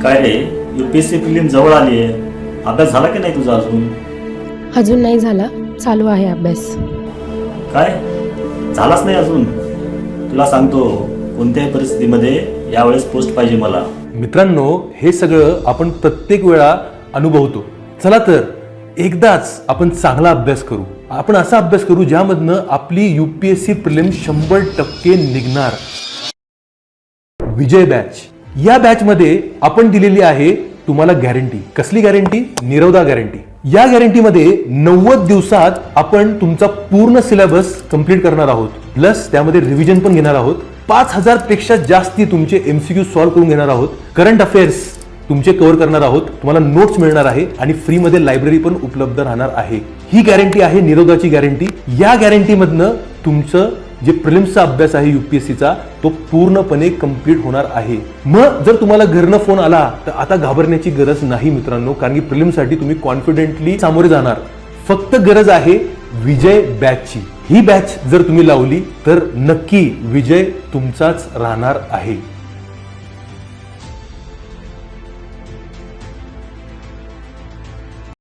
काय रे, UPSC film जवळ आली आहे. अभ्यास झाला की नाही तुझा अजून? अजून नाही झाला, चालू आहे अभ्यास. काय झालाच नाही अजून? तुला सांगतो, कोणत्याही परिस्थितीमध्ये यावेळेस पोस्ट पाहिजे मला. मित्रांनो, हे सगळं आपण प्रत्येक वेळा अनुभवतो. चला तर एकदाच आपण चांगला अभ्यास करू. आपण असा अभ्यास करू ज्यामधनं आपली यूपीएससी प्रिलिम 100% निघणार. विजय बॅच, या बॅच मध्ये आपण दिलेली आहे तुम्हाला गॅरंटी. कसली गॅरंटी? निरवधा गॅरंटी. या गॅरंटीमध्ये 90 दिवसात आपण तुमचा पूर्ण सिलेबस कंप्लीट करणार आहोत. प्लस त्यामध्ये रिव्हिजन पण घेणार आहोत. 5000 पेक्षा जास्ती तुमचे एमसीक्यू सॉल्व्ह करून घेणार आहोत. करंट अफेअर्स तुमचे कव्हर करणार आहोत. तुम्हाला नोट्स मिळणार आहे आणि फ्री मध्ये लायब्ररी पण उपलब्ध राहणार आहे. ही गॅरंटी आहे निरवधाची गॅरंटी. या गॅरंटीमधनं तुमचं जे प्रिलिम्सचा अभ्यास आहे यूपीएससीचा, तो पूर्णपणे कंप्लीट होणार आहे. मग जर तुम्हाला घरनं फोन आला तर आता घाबरण्याची गरज नाही मित्रांनो, कारण की प्रिलिम्ससाठी तुम्ही कॉन्फिडेंटली सामोरे जाणार. फक्त गरज आहे विजय बॅचची. ही बॅच जर तुम्ही लावली तर नक्की विजय तुमचाच राहणार आहे.